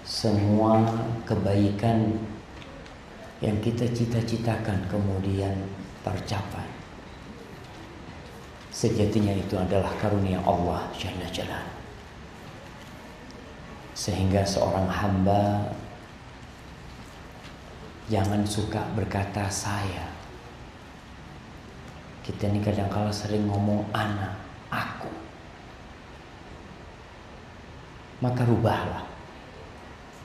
semua kebaikan yang kita cita-citakan kemudian tercapai. Sejatinya itu adalah karunia Allah Jalla Jalaluhu. Sehingga seorang hamba jangan suka berkata saya. Kita ini kadang-kala sering ngomong ana, aku. Maka rubahlah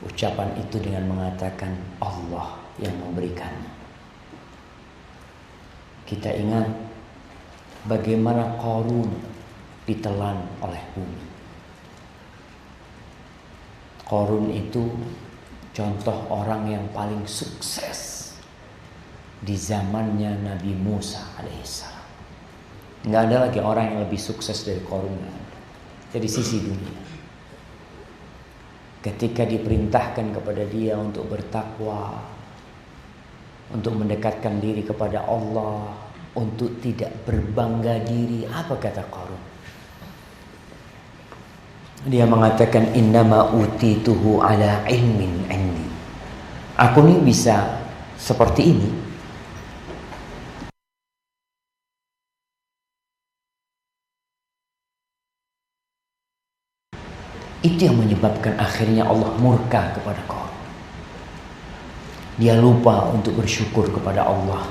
ucapan itu dengan mengatakan Allah yang memberikannya. Kita ingat bagaimana Qarun ditelan oleh bumi. Qarun itu contoh orang yang paling sukses di zamannya Nabi Musa alaihissalam. Nggak ada lagi orang yang lebih sukses dari Qarun dari sisi dunia. Ketika diperintahkan kepada dia untuk bertakwa, untuk mendekatkan diri kepada Allah, untuk tidak berbangga diri, apa kata Qarun? Dia mengatakan innama utituhu ala ilmin indi. Aku nih bisa seperti ini itu yang menyebabkan akhirnya Allah murka kepada Qarun. Dia lupa untuk bersyukur kepada Allah.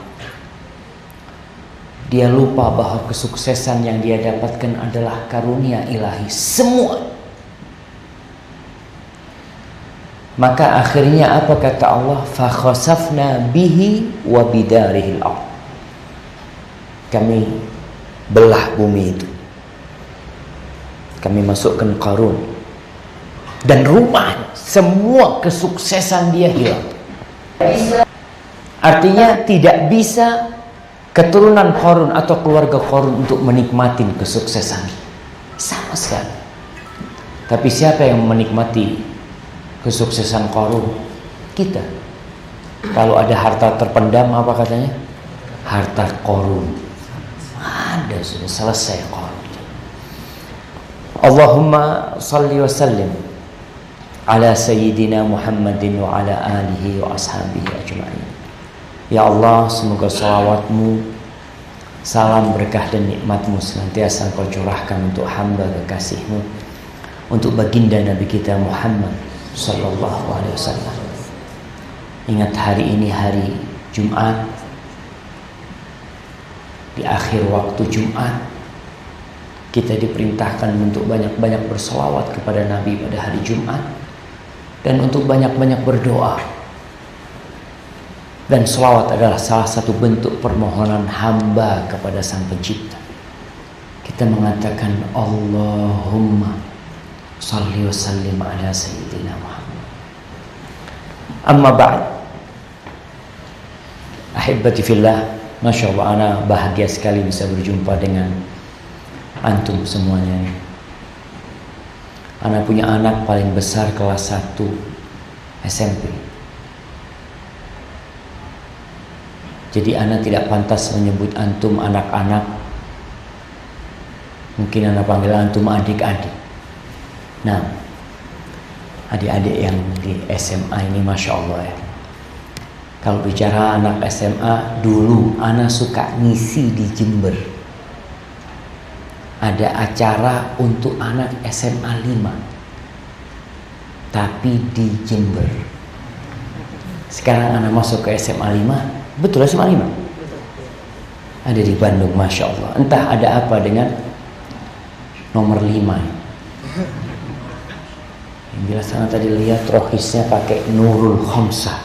Dia lupa bahwa kesuksesan yang dia dapatkan adalah karunia ilahi semua. Maka akhirnya apa kata Allah? Fa khasafna bihi wa bidarihil ardh. Kami belah bumi itu. Kami masukkan Qarun dan rumahnya, semua kesuksesan dia hilang. Artinya tidak bisa keturunan Qarun atau keluarga Qarun untuk menikmati kesuksesan sama sekali. Tapi siapa yang menikmati kesuksesan Qarun? Kita. Kalau ada harta terpendam, apa katanya? Harta Qarun. Ada, sudah selesai Qarun. Allahumma salli wa sallim ala sayyidina Muhammadin wa ala alihi wa ashabihi ajma'in. Ya Allah, semoga salawatmu, salam berkah dan nikmatmu senantiasa Engkau curahkan untuk hamba kekasihmu, untuk baginda Nabi kita Muhammad sallallahu alaihi wasallam. Ingat hari ini hari Jumat, di akhir waktu Jumat kita diperintahkan untuk banyak-banyak berselawat kepada Nabi pada hari Jumat dan untuk banyak-banyak berdoa. Dan selawat adalah salah satu bentuk permohonan hamba kepada Sang Pencipta. Kita mengatakan Allahumma salli wa sallim ala sayyidina Muhammad. Amma ba'd. Ahibbati fillah, Masya Allah, ana bahagia sekali bisa berjumpa dengan antum semuanya. Ana punya anak paling besar kelas 1 SMP. Jadi ana tidak pantas menyebut antum anak-anak. Mungkin ana panggil antum adik-adik. Nah, adik-adik yang di SMA ini Masya Allah ya. Kalau bicara anak SMA, dulu ana suka ngisi di Jember. Ada acara untuk anak SMA 5, tapi di Jember. Sekarang anak masuk ke SMA 5. Betul SMA 5? Ada di Bandung, Masya Allah. Entah ada apa dengan nomor 5. Yang jelas saya tadi lihat rohisnya pakai Nurul Khamsah.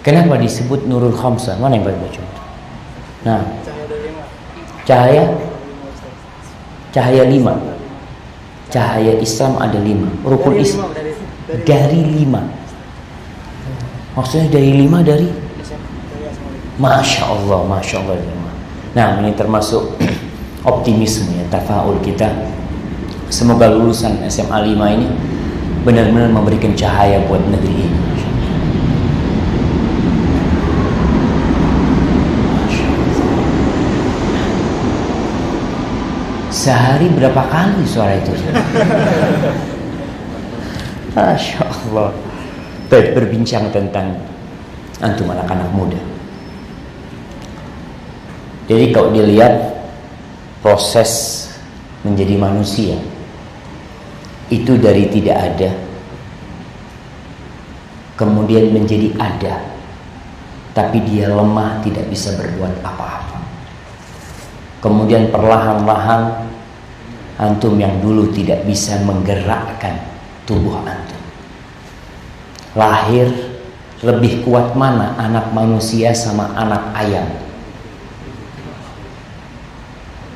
Kenapa disebut Nurul Khamsah? Mana yang pakai baju? Nah, Cahaya 5. Cahaya Islam ada 5. Rukun Islam dari 5. Maksudnya dari 5 dari? Masya Allah, Masya Allah. Nah, ini termasuk optimisme ya, tafaul kita. Semoga lulusan SMA 5 ini benar-benar memberikan cahaya buat negeri ini. Sehari berapa kali suara itu? Masya Allah. Baik, berbincang tentang antum anak-anak muda. Jadi kalau dilihat proses menjadi manusia itu dari tidak ada kemudian menjadi ada, tapi dia lemah, tidak bisa berbuat apa-apa. Kemudian perlahan-lahan antum yang dulu tidak bisa menggerakkan tubuh antum, lahir. Lebih kuat mana anak manusia sama anak ayam?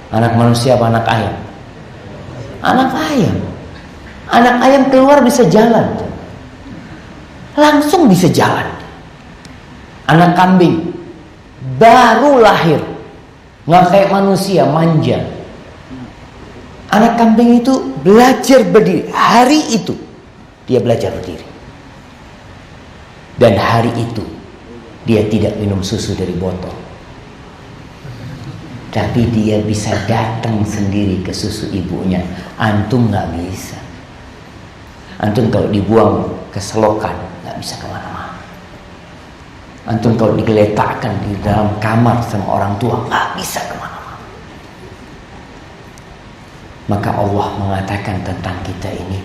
Anak manusia apa anak ayam? Anak ayam. Anak ayam keluar bisa jalan, langsung bisa jalan. Anak kambing baru lahir, nggak kayak manusia manja. Anak kambing itu belajar berdiri. Hari itu dia belajar berdiri, dan hari itu dia tidak minum susu dari botol, tapi dia bisa datang sendiri ke susu ibunya. Antum nggak bisa. Antum kalau dibuang ke selokan nggak bisa kemana-mana. Antum kalau digeletakkan di dalam kamar sama orang tua nggak bisa kemana-mana. Maka Allah mengatakan tentang kita ini,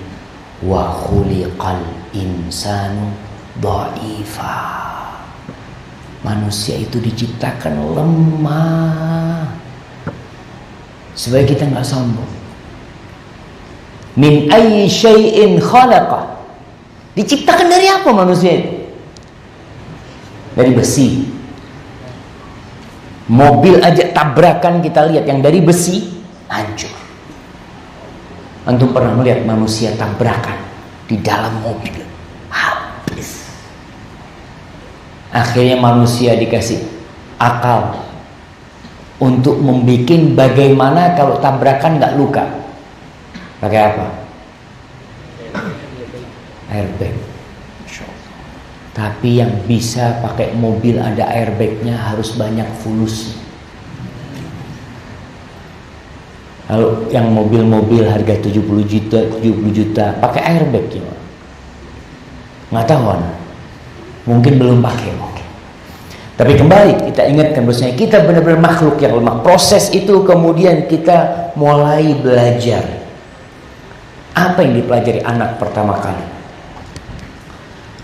wa khuliqal insanu dha'ifa. Manusia itu diciptakan lemah supaya kita nggak sombong. Min ayyi syai'in khalaqa. Diciptakan dari apa manusia itu? Dari besi. Mobil aja tabrakan kita lihat yang dari besi hancur. Antum pernah melihat manusia tabrakan di dalam mobil? Habis. Akhirnya manusia dikasih akal untuk membuat bagaimana kalau tabrakan nggak luka. Pakai apa? Airbag. Tapi yang bisa pakai mobil ada airbagnya harus banyak fulusnya. Kalau yang mobil-mobil harga 70 juta pakai airbag gimana? Nggak tahu, mungkin belum pakai mungkin. Tapi kembali kita ingatkan bahwasanya kita benar-benar makhluk yang lemah. Proses itu kemudian kita mulai belajar. Apa yang dipelajari anak pertama kali?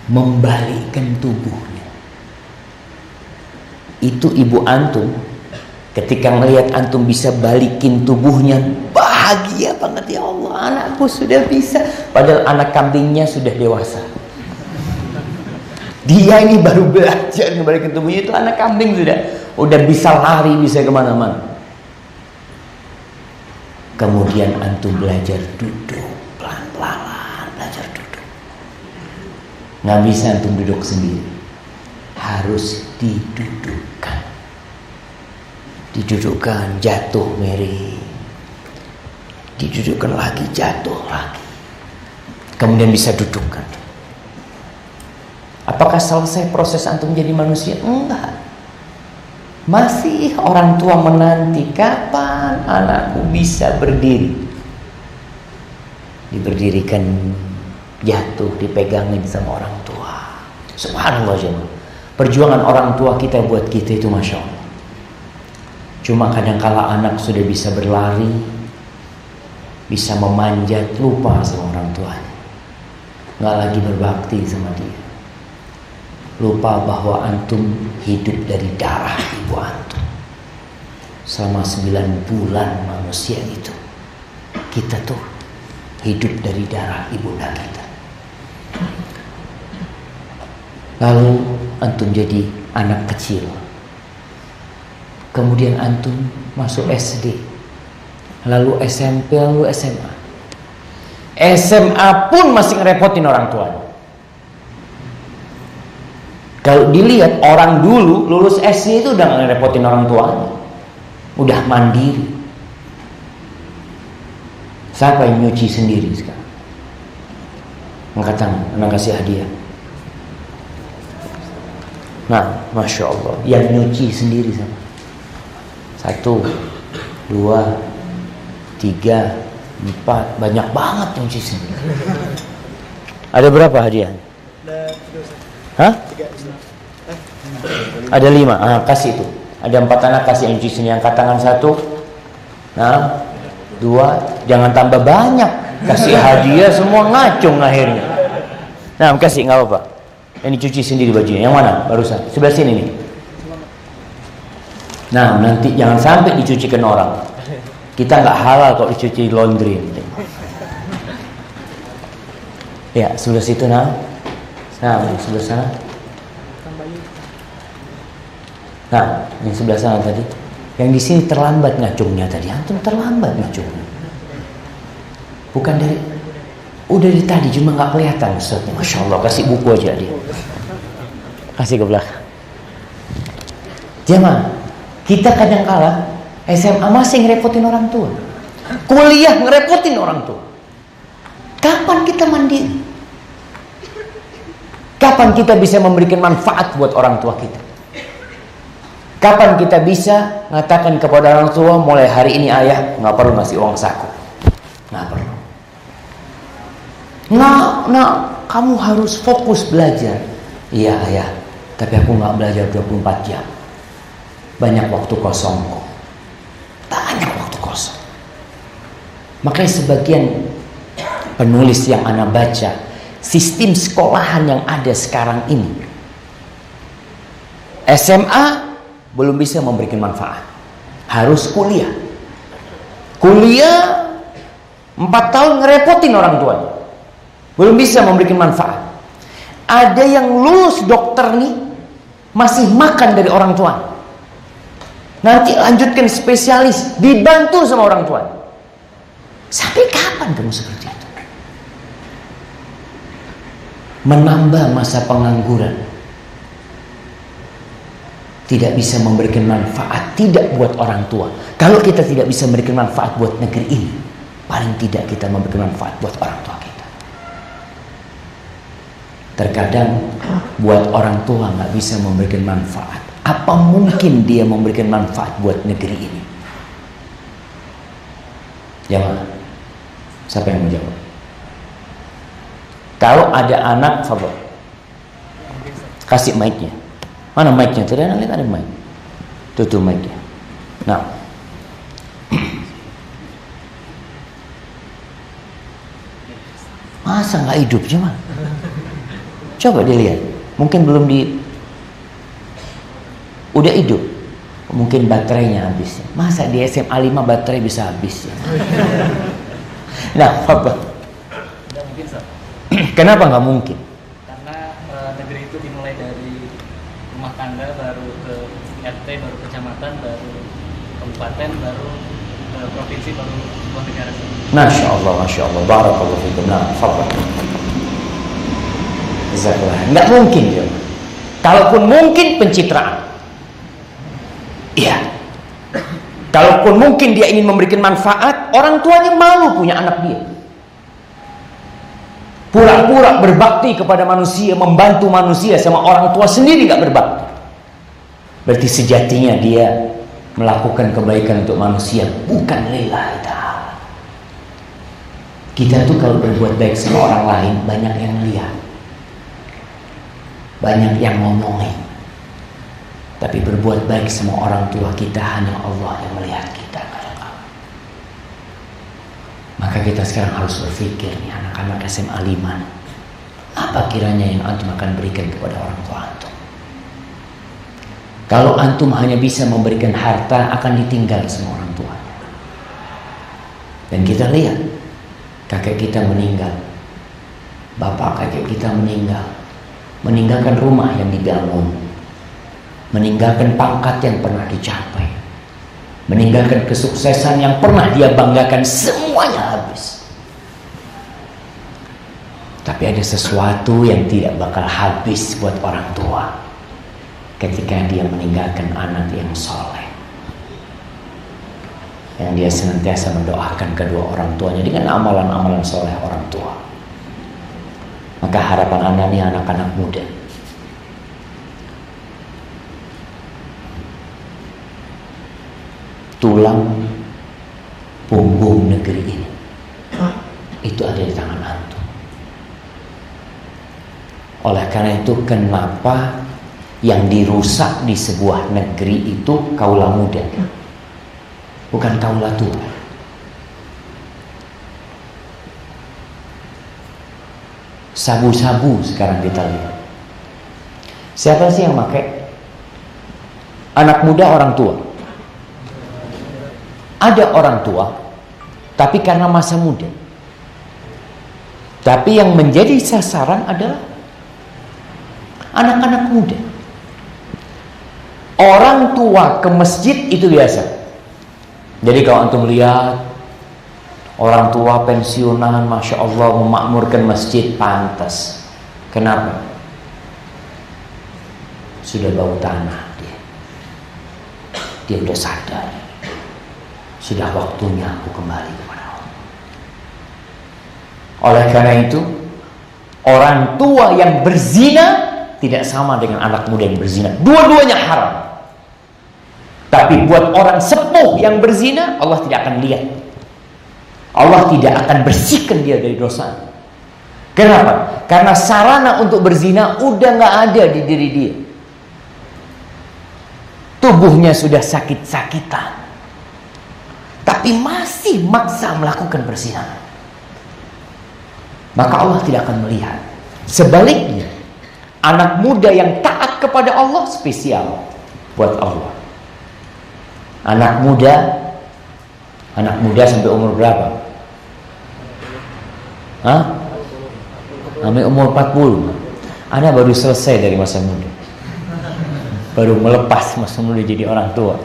Membalikkan tubuhnya. Itu ibu antum ketika melihat antum bisa balikin tubuhnya, bahagia banget. Ya Allah, anakku sudah bisa. Padahal anak kambingnya sudah dewasa. Dia ini baru belajar ngebalikin tubuhnya. Itu anak kambing udah bisa lari, bisa kemana-mana. Kemudian antum belajar duduk pelan-pelan, belajar duduk. Nggak bisa antum duduk sendiri, harus didudukkan. Didudukkan, jatuh miring, didudukkan lagi, jatuh lagi, kemudian bisa dudukkan. Apakah selesai proses antum menjadi manusia? Enggak. Masih orang tua menanti kapan anakku bisa berdiri. Diberdirikan, jatuh, dipegangin sama orang tua. Subhanallah jemaah. Perjuangan orang tua kita buat kita itu Masya Allah. Cuma kadangkala anak sudah bisa berlari, bisa memanjat, lupa sama orang tuanya, nggak lagi berbakti sama dia. Lupa bahwa antum hidup dari darah ibu antum. Selama 9 bulan manusia itu, kita tuh hidup dari darah ibunda kita. Lalu antum jadi anak kecil. Kemudian antum masuk SD, lalu SMP, lalu SMA. SMA pun masih ngerepotin orang tuanya. Kalau dilihat orang dulu lulus SD itu udah ngerepotin orang tuanya, udah mandiri. Siapa yang nyuci sendiri sekarang? Angkat tangan, anak kasih hadiah. Nah, Masya Allah, yang nyuci sendiri sama. 1, 2, 3, 4, banyak banget nyuci sendiri. Ada berapa hadiah? Ada 3 Ustaz. Hah? 3 Ustaz. Ada 5. Kasih itu. Ada 4 anak, kasih yang cuci sini, yang angkat tangan 1. Nah, 2. Jangan tambah banyak. Kasih hadiah semua ngacung akhirnya. Nah, kasih, nggak apa-apa. Ini cuci sendiri bajunya. Yang mana? Barusan. Sebelah sini nih. Nah, nanti jangan sampai dicucikan orang. Kita nggak halal kalau dicuci laundry. Ya, sebelah situ nah. Nah, sebelah sana. Nah, yang sebelah sana tadi. Yang di sini terlambat ngacungnya tadi. Antum terlambat ngacungnya. Bukan dari, udah dari tadi cuma nggak kelihatan Ustaznya. Masya Allah, kasih buku aja dia. Kasih ke belakang. Jemaah, kita kadang kala SMA masih ngerepotin orang tua. Kuliah ngerepotin orang tua. Kapan kita mandiri? Kapan kita bisa memberikan manfaat buat orang tua kita? Kapan kita bisa mengatakan kepada orang tua, mulai hari ini ayah nggak perlu ngasih uang saku, nggak perlu. Nah, kamu harus fokus belajar. Iya ayah, tapi aku nggak belajar 24 jam. Banyak waktu kosongku. Banyak waktu kosong. Makanya sebagian penulis yang ana baca, sistem sekolahan yang ada sekarang ini, SMA belum bisa memberikan manfaat. Harus kuliah. Kuliah 4 tahun ngerepotin orang tuanya. Belum bisa memberikan manfaat. Ada yang lulus dokter nih masih makan dari orang tua. Nanti lanjutkan spesialis, dibantu sama orang tua. Sampai kapan kamu seperti itu? Menambah masa pengangguran. Tidak bisa memberikan manfaat, tidak buat orang tua. Kalau kita tidak bisa memberikan manfaat buat negeri ini, paling tidak kita memberikan manfaat buat orang tua kita. Terkadang buat orang tua nggak bisa memberikan manfaat. Apa mungkin dia memberikan manfaat buat negeri ini? Jawab. Siapa yang mau jawab? Kalau ada anak, favor, kasih mic-nya. Mana mic-nya? Tadi anak lihat ada mic. Tutup mic-nya. Nah, masa nggak hidup cuma? Coba dilihat. Mungkin belum udah hidup. Mungkin baterainya habis. Masa di SMA 5 baterai bisa habis ya? Nah, apa? Tidak mungkin, Ustaz. Kenapa nggak mungkin? Karena negeri itu dimulai dari rumah tangga, baru ke RT, baru kecamatan, baru kabupaten, baru provinsi, baru sebuah negara. Masya Allah, barakallahu fikum. Nah, fadhal. Jazakallah. Nggak mungkin ya. Kalaupun mungkin pencitraan. Iya. Kalaupun mungkin dia ingin memberikan manfaat, orang tuanya malu punya anak dia. Pura-pura berbakti kepada manusia, membantu manusia sama orang tua sendiri nggak berbakti. Berarti sejatinya dia melakukan kebaikan untuk manusia, bukan lillahi ta'ala. Kita tuh kalau berbuat baik sama orang lain, banyak yang lihat, banyak yang ngomongin. Tapi berbuat baik sama orang tua kita, hanya Allah yang melihat kita. Maka kita sekarang harus berpikir nih, anak-anak SMA 5, apa kiranya yang antum akan berikan kepada orang tua antum? Kalau antum hanya bisa memberikan harta, akan ditinggal sama orang tua. Dan kita lihat, kakek kita meninggal, bapak kakek kita meninggal, meninggalkan rumah yang dibangun, meninggalkan pangkat yang pernah dicapai, meninggalkan kesuksesan yang pernah dia banggakan, semuanya habis. Tapi ada sesuatu yang tidak bakal habis buat orang tua ketika dia meninggalkan anak yang soleh, yang dia senantiasa mendoakan kedua orang tuanya dengan amalan-amalan soleh orang tua. Maka harapan Anda nih anak-anak muda, tulang punggung negeri ini itu ada di tangan antum. Oleh karena itu, kenapa yang dirusak di sebuah negeri itu kaula muda, bukan kaula tua? Sabu-sabu sekarang kita lihat. Siapa sih yang pakai? Anak muda, orang tua. Ada orang tua, tapi karena masa muda. Tapi yang menjadi sasaran adalah anak-anak muda. Orang tua ke masjid itu biasa. Jadi kalau antum lihat orang tua pensiunan, Masya Allah, memakmurkan masjid, pantas. Kenapa? Sudah bau tanah dia. Dia sudah sadar. Sudah waktunya aku kembali kepada Allah. Oleh karena itu, orang tua yang berzina tidak sama dengan anak muda yang berzina. Dua-duanya haram. Tapi buat orang sepuh yang berzina, Allah tidak akan lihat. Allah tidak akan bersihkan dia dari dosa. Kenapa? Karena sarana untuk berzina udah gak ada di diri dia. Tubuhnya sudah sakit-sakitan, tapi masih maksa melakukan perzinahan. Maka Allah tidak akan melihat. Sebaliknya, anak muda yang taat kepada Allah spesial buat Allah. Anak muda sampai umur berapa? Sampai umur 40. Anda baru selesai dari masa muda, baru melepas masa muda jadi orang tua.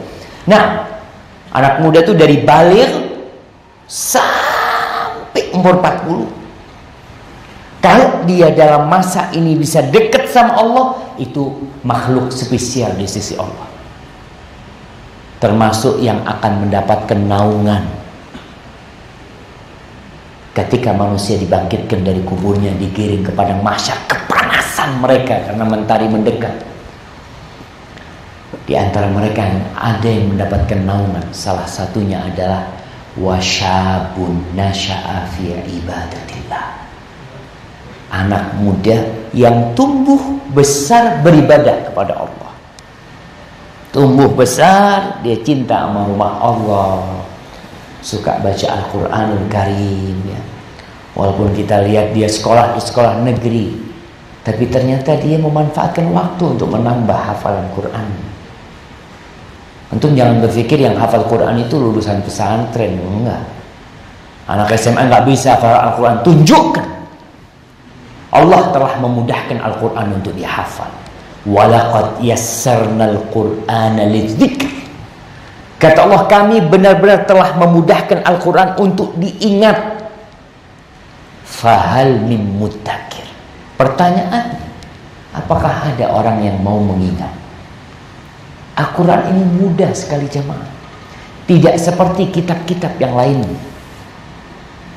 Nah, anak muda itu dari baligh sampai umur 40. Kalau dia dalam masa ini bisa dekat sama Allah, itu makhluk spesial di sisi Allah. Termasuk yang akan mendapatkan naungan ketika manusia dibangkitkan dari kuburnya, digiring ke padang mahsyar, kepanasan mereka karena mentari mendekat. Di antara mereka ada yang mendapatkan naungan. Salah satunya adalah wasyabun nasya'a fi ibadatillah. Anak muda yang tumbuh besar beribadah kepada Allah. Tumbuh besar, dia cinta sama rumah Allah, suka baca Al-Quranul Karim ya. Walaupun kita lihat dia sekolah di sekolah negeri, tapi ternyata dia memanfaatkan waktu untuk menambah hafalan Quran. Antum jangan berpikir yang hafal Quran itu lulusan pesantren, enggak. Anak SMA enggak bisa hafal Al-Quran, tunjukkan. Allah telah memudahkan Al-Quran untuk dihafal. Walaqad yassarnal Qur'ana lidzikr. Kata Allah, kami benar-benar telah memudahkan Al-Quran untuk diingat. Fahal min muddakir. Pertanyaan, apakah ada orang yang mau mengingat? Al-Quran ini mudah sekali jemaah. Tidak seperti kitab-kitab yang lain.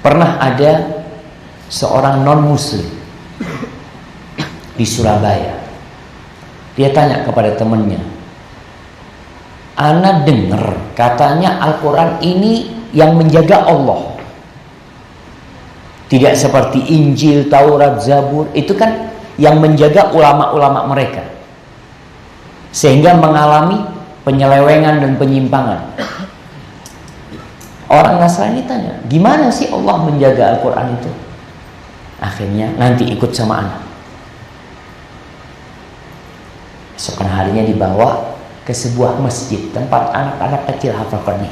Pernah ada seorang non-muslim di Surabaya. Dia tanya kepada temannya, ana dengar katanya Al-Quran ini yang menjaga Allah. Tidak seperti Injil, Taurat, Zabur. Itu kan yang menjaga ulama-ulama mereka, sehingga mengalami penyelewengan dan penyimpangan. Orang Nasrani tanya, gimana sih Allah menjaga Al-Quran itu? Akhirnya nanti ikut sama anak. Esokan harinya dibawa ke sebuah masjid tempat anak-anak kecil hafal Quran.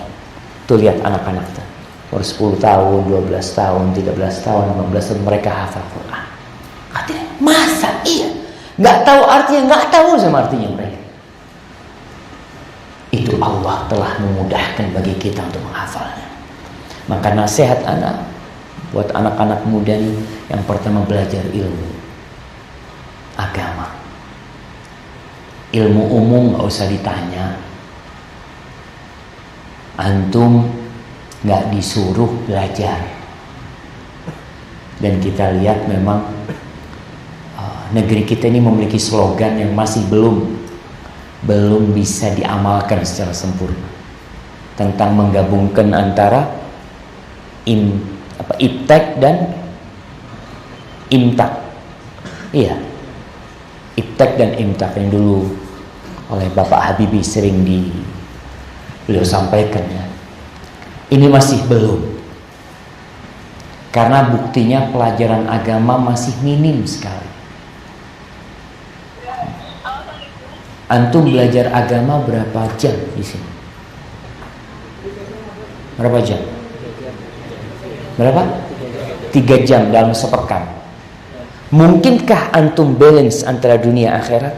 Tuh lihat anak-anak tuh, umur 10 tahun, 12 tahun, 13 tahun, 15 tahun mereka hafal Quran. Katanya, masa iya? Nggak tahu artinya, nggak tahu sama artinya mereka. Itu Allah telah memudahkan bagi kita untuk menghafalnya. Maka nasihat anak buat anak-anak muda ini, yang pertama belajar ilmu agama. Ilmu umum gak usah ditanya. Antum gak disuruh belajar. Dan kita lihat memang negeri kita ini memiliki slogan yang masih belum bisa diamalkan secara sempurna, tentang menggabungkan antara iptek dan imtak. Iya, Iptek dan imtak yang dulu oleh Bapak Habibie sering beliau sampaikan ya. Ini masih belum. Karena buktinya pelajaran agama masih minim sekali. Antum belajar agama berapa jam di sini? Berapa jam? Berapa? 3 jam dalam sepekan. Mungkinkah antum balance antara dunia akhirat?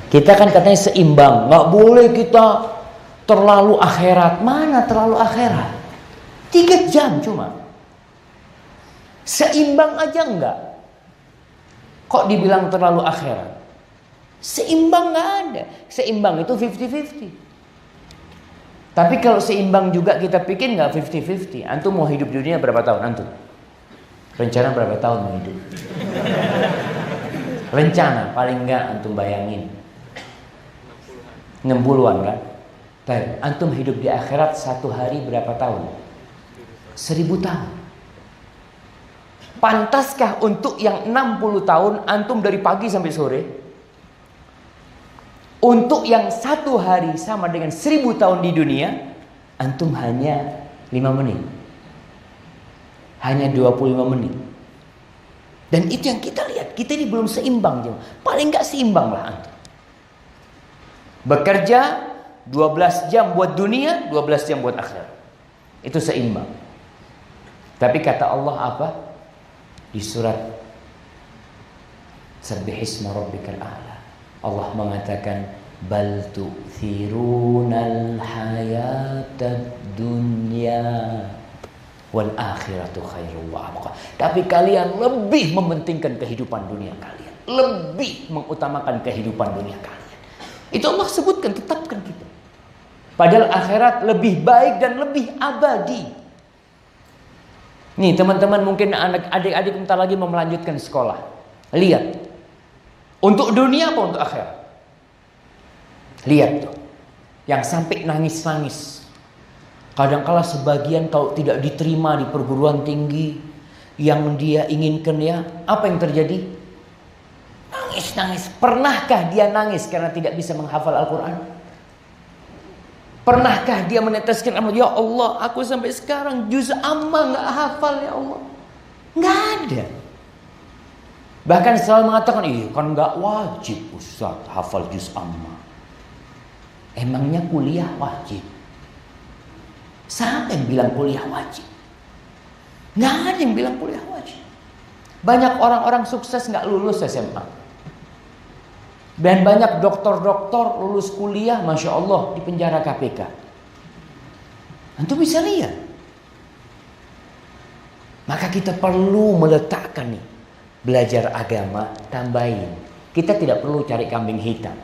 Kita kan katanya seimbang. Gak boleh kita terlalu akhirat. Mana terlalu akhirat? 3 jam cuma. Seimbang aja enggak. Kok dibilang terlalu akhirat? Seimbang gak ada. Seimbang itu 50-50. Tapi kalau seimbang juga kita pikir gak 50-50. Antum mau hidup di dunia berapa tahun antum? Rencana berapa tahun mau hidup? Rencana paling enggak antum bayangin 60-an kan? Baik, antum hidup di akhirat 1 hari berapa tahun? 1000 tahun. Pantaskah untuk yang 60 tahun antum dari pagi sampai sore? Untuk yang 1 hari sama dengan 1000 tahun di dunia, antum hanya 5 menit. Hanya 25 menit. Dan itu yang kita lihat. Kita ini belum seimbang. Paling gak seimbang lah antum. Bekerja 12 jam buat dunia, 12 jam buat akhirat. Itu seimbang. Tapi kata Allah apa? Di surat Sabbihisma rabbikal a'la, Allah mengatakan bal tu'thirunal hayatad dunya wal akhiratu khairu wa abqa. Tapi kalian lebih mementingkan kehidupan dunia kalian, lebih mengutamakan kehidupan dunia kalian. Itu Allah sebutkan, tetapkan kita. Padahal akhirat lebih baik dan lebih abadi. Nih teman-teman, mungkin adik-adik bentar lagi mau melanjutkan sekolah. Lihat, untuk dunia apa untuk akhirat? Lihat tuh, yang sampai nangis-nangis. Kadangkala sebagian kalau tidak diterima di perguruan tinggi yang dia inginkan ya, apa yang terjadi? Nangis-nangis. Pernahkah dia nangis karena tidak bisa menghafal Al-Quran? Pernahkah dia meneteskan amal? Ya Allah, aku sampai sekarang juz amma gak hafal ya Allah. Gak ada. Bahkan selalu mengatakan, kan gak wajib Ustaz hafal juz amma. Emangnya kuliah wajib? Siapa yang bilang kuliah wajib? Gak ada yang bilang kuliah wajib. Banyak orang-orang sukses gak lulus SMA. Dan banyak dokter-dokter lulus kuliah, Masya Allah, di penjara KPK. Antum bisa lihat. Maka kita perlu meletakkan nih, belajar agama, tambahin. Kita tidak perlu cari kambing hitam.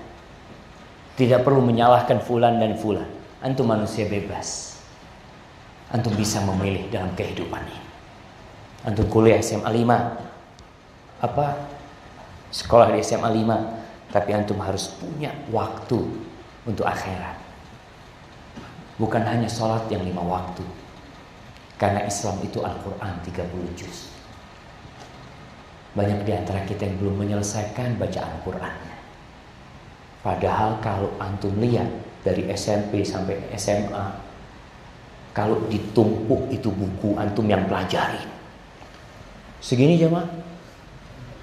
Tidak perlu menyalahkan fulan dan fulan. Antum manusia bebas. Antum bisa memilih dalam kehidupan ini. Antum kuliah SMA 5. Sekolah di SMA 5. Tapi antum harus punya waktu untuk akhirat. Bukan hanya sholat yang 5 waktu. Karena Islam itu Al-Quran 30 juz. Banyak di antara kita yang belum menyelesaikan bacaan Qurannya. Padahal kalau antum lihat dari SMP sampai SMA, kalau ditumpuk itu buku antum yang pelajarin. Segini jemaah.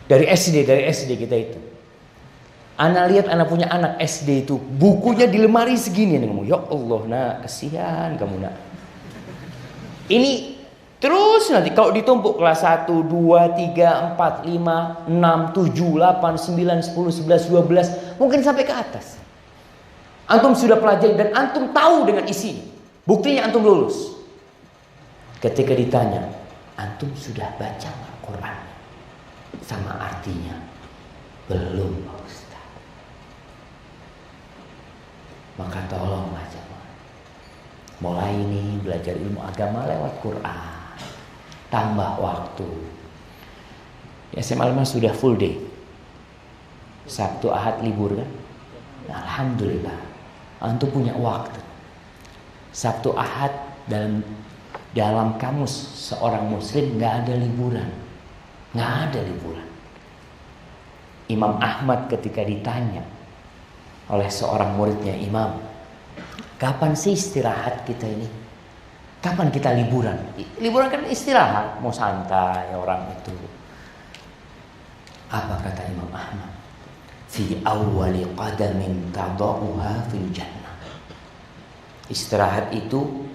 Dari SD kita itu. Anak lihat anak punya anak SD itu bukunya di lemari segini nih, ya Allah nak, kasihan kamu nak. Ini terus nanti kalau ditumpuk kelas 1, 2, 3, 4, 5, 6, 7, 8, 9, 10, 11, 12, mungkin sampai ke atas. Antum sudah pelajari dan antum tahu dengan isinya. Buktinya antum lulus. Ketika ditanya, antum sudah baca Al-Quran sama artinya? Belum, Pak Ustaz. Maka tolonglah jemaah, mulai ini belajar ilmu agama lewat Quran. Tambah waktu. SMA 5 sudah full day. Sabtu Ahad libur kan? Alhamdulillah. Antum punya waktu. Sabtu Ahad dalam kamus seorang muslim gak ada liburan. Gak ada liburan. Imam Ahmad ketika ditanya oleh seorang muridnya, Imam, kapan sih istirahat kita ini? Kapan kita liburan? Liburan kan istirahat, mau santai orang itu. Apa kata Imam Ahmad? Fi awwali qadamin tada'uha fil jannah. Istirahat itu,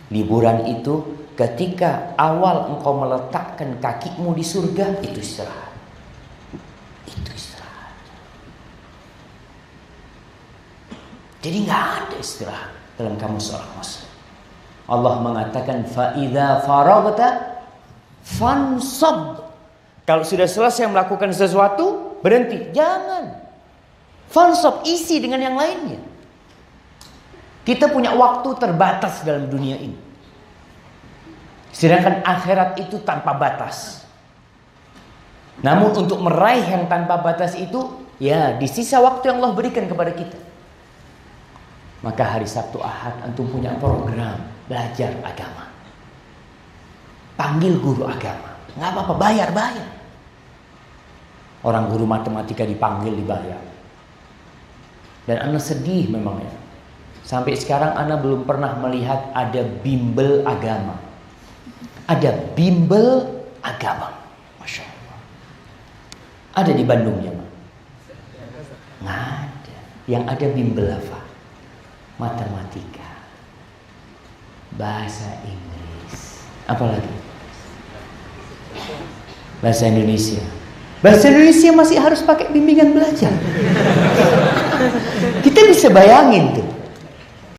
liburan itu, ketika awal engkau meletakkan kakimu di surga, itu istirahat. Itu istirahat. Jadi nggak ada istirahat dalam kamu seorang muslim. Allah mengatakan fa'idha faraghta fansab. Kalau sudah selesai melakukan sesuatu, berhenti. Jangan. Fansab, isi dengan yang lainnya. Kita punya waktu terbatas dalam dunia ini. Sedangkan akhirat itu tanpa batas. Namun untuk meraih yang tanpa batas itu, ya di sisa waktu yang Allah berikan kepada kita. Maka hari Sabtu Ahad antum punya program belajar agama. Panggil guru agama. Nggak apa-apa, bayar. Orang guru matematika dipanggil, dibayar. Dan Ana sedih memang ya. Sampai sekarang Ana belum pernah melihat ada bimbel agama. Ada bimbel agama. Masya Allah. Ada di Bandung ya, Mak? Nggak ada. Yang ada bimbel apa? Matematika. Bahasa Inggris. Apa lagi? Bahasa Indonesia. Bahasa Indonesia masih harus pakai bimbingan belajar. Kita bisa bayangin tuh.